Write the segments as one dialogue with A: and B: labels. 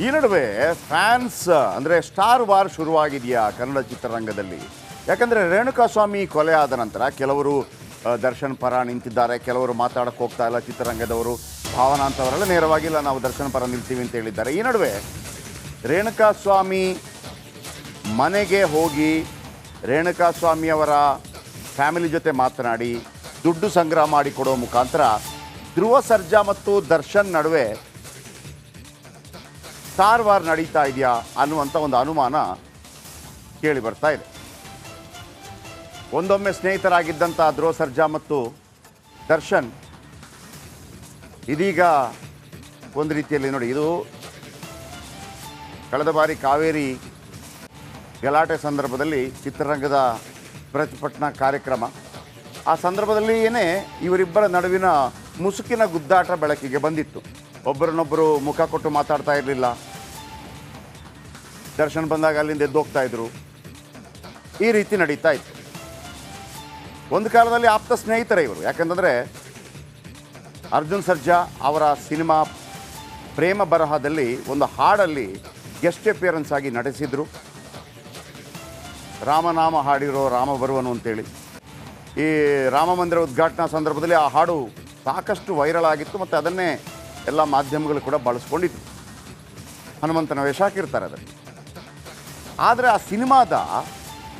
A: ಈ ನಡುವೆ ಫ್ಯಾನ್ಸ್ ಅಂದರೆ ಸ್ಟಾರ್ ವಾರ್ ಶುರುವಾಗಿದೆಯಾ ಕನ್ನಡ ಚಿತ್ರರಂಗದಲ್ಲಿ? ಯಾಕಂದರೆ ರೇಣುಕಾಸ್ವಾಮಿ ಕೊಲೆ ಆದ ನಂತರ ಕೆಲವರು ದರ್ಶನ್ ಪರ ನಿಂತಿದ್ದಾರೆ, ಕೆಲವರು ಮಾತಾಡಕ್ಕೆ ಹೋಗ್ತಾ ಇಲ್ಲ ಚಿತ್ರರಂಗದವರು. ಭಾವನಾ ಅಂತವರೆಲ್ಲ ನೇರವಾಗಿಲ್ಲ, ನಾವು ದರ್ಶನ್ ಪರ ನಿಲ್ತೀವಿ ಅಂತ ಹೇಳಿದ್ದಾರೆ. ಈ ನಡುವೆ ರೇಣುಕಾಸ್ವಾಮಿ ಮನೆಗೆ ಹೋಗಿ ರೇಣುಕಾಸ್ವಾಮಿಯವರ ಫ್ಯಾಮಿಲಿ ಜೊತೆ ಮಾತನಾಡಿ ದುಡ್ಡು ಸಂಗ್ರಹ ಮಾಡಿಕೊಡೋ ಮುಖಾಂತರ ಧ್ರುವ ಸರ್ಜಾ ಮತ್ತು ದರ್ಶನ್ ನಡುವೆ ಸ್ಟಾರ್ ವಾರ್ ನಡೀತಾ ಇದೆಯಾ ಅನ್ನುವಂಥ ಒಂದು ಅನುಮಾನ ಕೇಳಿ ಬರ್ತಾ ಇದೆ. ಒಂದೊಮ್ಮೆ ಸ್ನೇಹಿತರಾಗಿದ್ದಂಥ ಧ್ರುವ ಸರ್ಜಾ ಮತ್ತು ದರ್ಶನ್ ಇದೀಗ ಒಂದು ರೀತಿಯಲ್ಲಿ ನೋಡಿ, ಇದು ಕಳೆದ ಬಾರಿ ಕಾವೇರಿ ಗಲಾಟೆ ಸಂದರ್ಭದಲ್ಲಿ ಚಿತ್ರರಂಗದ ಪ್ರತಿಭಟನಾ ಕಾರ್ಯಕ್ರಮ, ಆ ಸಂದರ್ಭದಲ್ಲಿ ಇವರಿಬ್ಬರ ನಡುವಿನ ಮುಸುಕಿನ ಗುದ್ದಾಟ ಬೆಳಕಿಗೆ ಬಂದಿತ್ತು. ಒಬ್ಬರನ್ನೊಬ್ಬರು ಮುಖ ಕೊಟ್ಟು ಮಾತಾಡ್ತಾ ಇರಲಿಲ್ಲ. ದರ್ಶನ್ ಬಂದಾಗ ಅಲ್ಲಿಂದ ಎದ್ದೋಗ್ತಾ ಇದ್ರು. ಈ ರೀತಿ ನಡೀತಾ ಇತ್ತು. ಒಂದು ಕಾಲದಲ್ಲಿ ಆಪ್ತ ಸ್ನೇಹಿತರೇ ಇವರು. ಯಾಕಂತಂದರೆ ಅರ್ಜುನ್ ಸರ್ಜಾ ಅವರ ಸಿನಿಮಾ ಪ್ರೇಮ ಬರಹದಲ್ಲಿ ಒಂದು ಹಾಡಲ್ಲಿ ಗೆಸ್ಟ್ ಅಪಿಯರೆನ್ಸ್ ಆಗಿ ನಡೆಸಿದರು. ರಾಮನಾಮ ಹಾಡಿರೋ ರಾಮ ಬರುವನು ಅಂತೇಳಿ. ಈ ರಾಮ ಮಂದಿರ ಉದ್ಘಾಟನಾ ಸಂದರ್ಭದಲ್ಲಿ ಆ ಹಾಡು ಸಾಕಷ್ಟು ವೈರಲ್ ಆಗಿತ್ತು ಮತ್ತು ಅದನ್ನೇ ಎಲ್ಲ ಮಾಧ್ಯಮಗಳು ಕೂಡ ಬಳಸ್ಕೊಂಡಿತ್ತು. ಹನುಮಂತನ ವೇಷ ಹಾಕಿರ್ತಾರೆ ಅದರಲ್ಲಿ. ಆದರೆ ಆ ಸಿನಿಮಾದ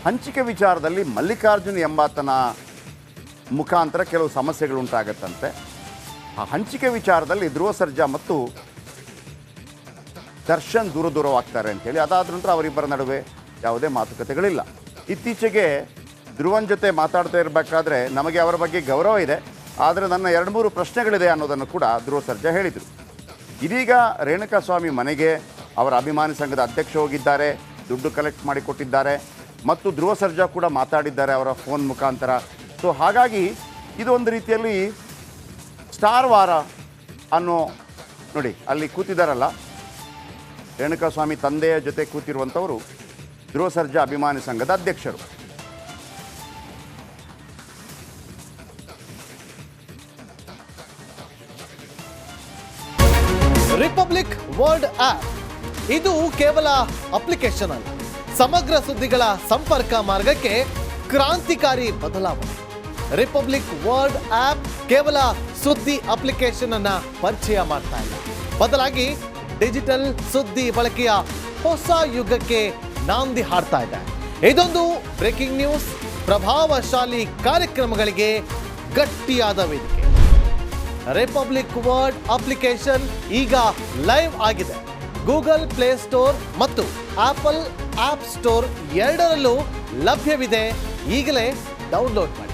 A: ಹಂಚಿಕೆ ವಿಚಾರದಲ್ಲಿ ಮಲ್ಲಿಕಾರ್ಜುನ್ ಎಂಬಾತನ ಮುಖಾಂತರ ಕೆಲವು ಸಮಸ್ಯೆಗಳು ಉಂಟಾಗತ್ತಂತೆ. ಆ ಹಂಚಿಕೆ ವಿಚಾರದಲ್ಲಿ ಧ್ರುವ ಸರ್ಜಾ ಮತ್ತು ದರ್ಶನ್ ದೂರವಾಗ್ತಾರೆ ಅಂಥೇಳಿ. ಅದಾದ ನಂತರ ಅವರಿಬ್ಬರ ನಡುವೆ ಯಾವುದೇ ಮಾತುಕತೆಗಳಿಲ್ಲ. ಇತ್ತೀಚೆಗೆ ಧ್ರುವನ್ ಜೊತೆ ಮಾತಾಡ್ತಾ ಇರಬೇಕಾದ್ರೆ ನಮಗೆ ಅವರ ಬಗ್ಗೆ ಗೌರವ ಇದೆ, ಆದರೆ ನನ್ನ 2-3 ಪ್ರಶ್ನೆಗಳಿದೆ ಅನ್ನೋದನ್ನು ಕೂಡ ಧ್ರುವ ಸರ್ಜಾ ಹೇಳಿದರು. ಇದೀಗ ರೇಣುಕಾಸ್ವಾಮಿ ಮನೆಗೆ ಅವರ ಅಭಿಮಾನಿ ಸಂಘದ ಅಧ್ಯಕ್ಷ ಹೋಗಿದ್ದಾರೆ, ದುಡ್ಡು ಕಲೆಕ್ಟ್ ಮಾಡಿಕೊಟ್ಟಿದ್ದಾರೆ ಮತ್ತು ಧ್ರುವ ಸರ್ಜಾ ಕೂಡ ಮಾತಾಡಿದ್ದಾರೆ ಅವರ ಫೋನ್ ಮುಖಾಂತರ. ಸೊ ಹಾಗಾಗಿ ಇದು ಒಂದು ರೀತಿಯಲ್ಲಿ ಸ್ಟಾರ್ ವಾರ ಅನ್ನೋ ನೋಡಿ, ಅಲ್ಲಿ ಕೂತಿದ್ದಾರಲ್ಲ ರೇಣುಕಾಸ್ವಾಮಿ ತಂದೆಯ ಜೊತೆ ಕೂತಿರುವಂಥವರು ಧ್ರುವ ಸರ್ಜಾ ಅಭಿಮಾನಿ ಸಂಘದ ಅಧ್ಯಕ್ಷರು.
B: ರಿಪಬ್ಲಿಕ್ ವರ್ಲ್ಡ್ ಆಪ್ ಇದು ಕೇವಲ ಅಪ್ಲಿಕೇಶನ್ ಅಲ್ಲ, ಸಮಗ್ರ ಸುದ್ದಿಗಳ ಸಂಪರ್ಕ ಮಾರ್ಗಕ್ಕೆ ಕ್ರಾಂತಿಕಾರಿ ಬದಲಾವಣೆ. ರಿಪಬ್ಲಿಕ್ ವರ್ಲ್ಡ್ ಆಪ್ ಕೇವಲ ಸುದ್ದಿ ಅಪ್ಲಿಕೇಶನ್ ಅನ್ನ ಪರಿಚಯ ಮಾಡ್ತಾ ಇಲ್ಲ, ಬದಲಾಗಿ ಡಿಜಿಟಲ್ ಸುದ್ದಿ ಬಳಕೆಯ ಹೊಸ ಯುಗಕ್ಕೆ ನಾಂದಿ ಹಾಡ್ತಾ ಇದೆ. ಇದೊಂದು ಬ್ರೇಕಿಂಗ್ ನ್ಯೂಸ್, ಪ್ರಭಾವಶಾಲಿ ಕಾರ್ಯಕ್ರಮಗಳಿಗೆ ಗಟ್ಟಿಯಾದ ವೇದಿಕೆ. ರಿಪಬ್ಲಿಕ್ ವರ್ಲ್ಡ್ ಅಪ್ಲಿಕೇಶನ್ ಈಗ ಲೈವ್ ಆಗಿದೆ. ಗೂಗಲ್ ಪ್ಲೇ ಸ್ಟೋರ್ ಮತ್ತು ಆಪಲ್ ಆಪ್ ಸ್ಟೋರ್ ಎರಡರಲ್ಲೂ ಲಭ್ಯವಿದೆ. ಈಗಲೇ ಡೌನ್ಲೋಡ್ ಮಾಡಿ.